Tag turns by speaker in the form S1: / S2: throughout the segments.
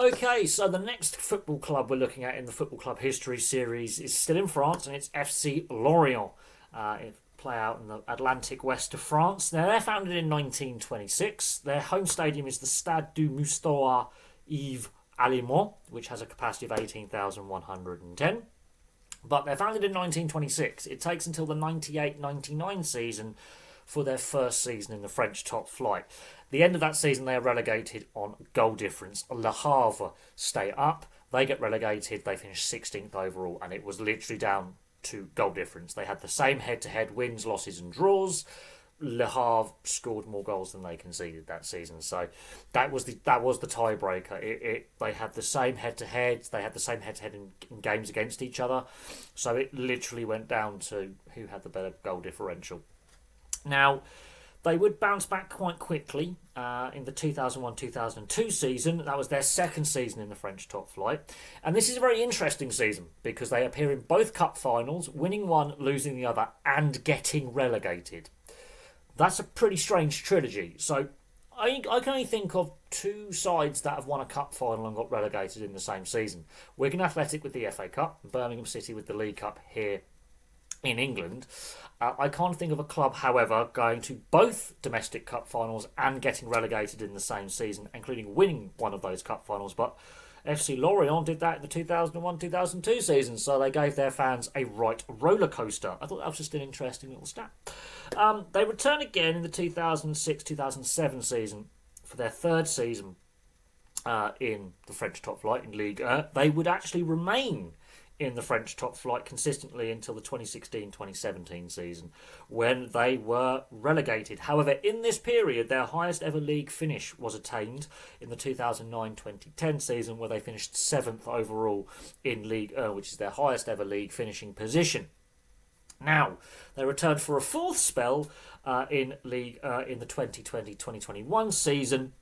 S1: Okay, so the next football club we're looking at in the Football Club History series is still in France, and it's FC Lorient. It play out in the Atlantic west of France. Now, they're founded in 1926. Their home stadium is the Stade du Moustoir Yves Aliment, which has a capacity of 18,110. But they're founded in 1926. It takes until the 98-99 season for their first season in the French top flight. The end of that season, they are relegated on goal difference. Le Havre stay up. They get relegated. They finish 16th overall, and it was literally down to goal difference. They had the same head-to-head wins, losses, and draws. Le Havre scored more goals than they conceded that season, so that was the tiebreaker. They had the same head-to-head. They had the same head-to-head in games against each other, so it literally went down to who had the better goal differential. Now, they would bounce back quite quickly in the 2001-2002 season. That was their second season in the French top flight. And this is a very interesting season because they appear in both cup finals, winning one, losing the other, and getting relegated. That's a pretty strange trilogy. So I can only think of two sides that have won a cup final and got relegated in the same season. Wigan Athletic with the FA Cup, Birmingham City with the League Cup here in England. I can't think of a club, however, going to both domestic cup finals and getting relegated in the same season, including winning one of those cup finals. But FC Lorient did that in the 2001-2002 season, so they gave their fans a right roller coaster. I thought that was just an interesting little stat. They return again in the 2006-2007 season for their third season in the French top flight in Ligue. They would actually remain in the French top flight consistently until the 2016-2017 season, when they were relegated. However, in this period, their highest ever league finish was attained in the 2009-2010 season, where they finished 7th overall in Ligue 1, which is their highest ever league finishing position. Now, they returned for a fourth spell in Ligue in the 2020-2021 season.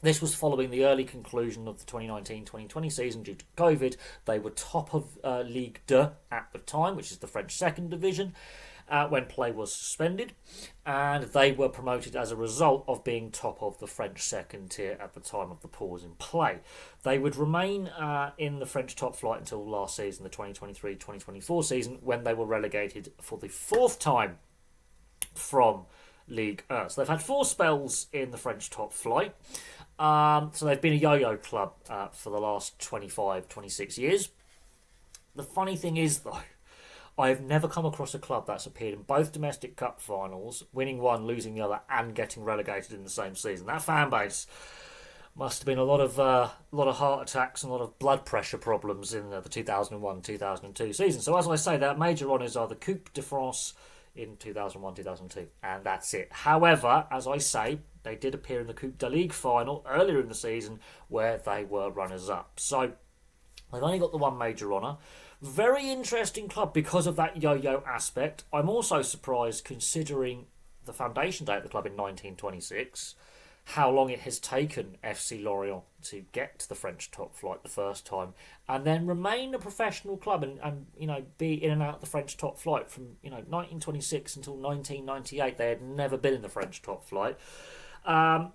S1: This was following the early conclusion of the 2019-2020 season due to COVID. They were top of Ligue 2 at the time, which is the French second division, when play was suspended. And they were promoted as a result of being top of the French second tier at the time of the pause in play. They would remain in the French top flight until last season, the 2023-2024 season, when they were relegated for the fourth time from Ligue 1. So they've had four spells in the French top flight. So they've been a yo-yo club for the last 25, 26 years. The funny thing is, though, I've never come across a club that's appeared in both domestic cup finals, winning one, losing the other, and getting relegated in the same season. That fan base must have been a lot of heart attacks and a lot of blood pressure problems in the 2001-2002 season. So as I say, their major honours are the Coupe de France in 2001-2002, and that's it. However, as I say, they did appear in the Coupe de Ligue final earlier in the season, where they were runners-up. So they've only got the one major honour. Very interesting club because of that yo-yo aspect. I'm also surprised, considering the foundation day of the club in 1926, how long it has taken FC Lorient to get to the French top flight the first time, and then remain a professional club and be in and out of the French top flight from 1926 until 1998. They had never been in the French top flight.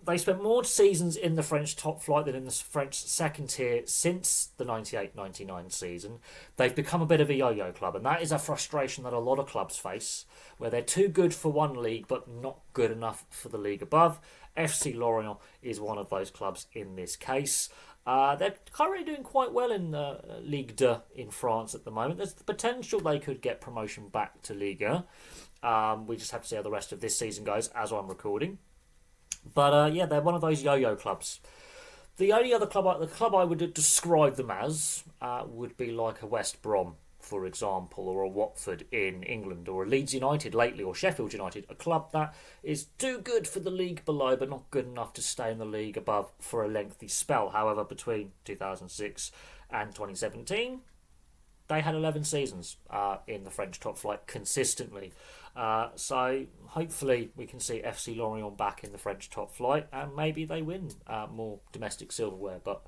S1: They spent more seasons in the French top flight than in the French second tier since the 98-99 season. They've become a bit of a yo-yo club, and that is a frustration that a lot of clubs face, where they're too good for one league but not good enough for the league above. FC Lorient is one of those clubs in this case. They're currently doing quite well in Ligue 2 in France at the moment. There's the potential they could get promotion back to Ligue 1. We just have to see how the rest of this season goes as I'm recording. But they're one of those yo-yo clubs. The only other club, the club I would describe them as, would be like a West Brom, for example, or a Watford in England, or a Leeds United lately, or Sheffield United, a club that is too good for the league below, but not good enough to stay in the league above for a lengthy spell. However, between 2006 and 2017, they had 11 seasons in the French top flight consistently. So hopefully we can see FC Lorient back in the French top flight, and maybe they win more domestic silverware. But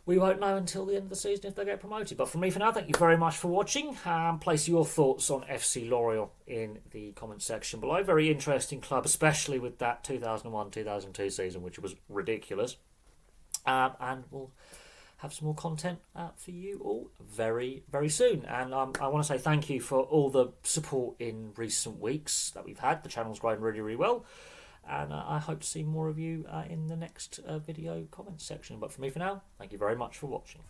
S1: we won't know until the end of the season if they get promoted. But from me for now, thank you very much for watching. Place your thoughts on FC Lorient in the comment section below. Very interesting club, especially with that 2001-2002 season, which was ridiculous. and we'll have some more content for you all very, very soon. And I want to say thank you for all the support in recent weeks that we've had. The channel's growing really, really well. And I hope to see more of you in the next video comments section. But for me for now, thank you very much for watching.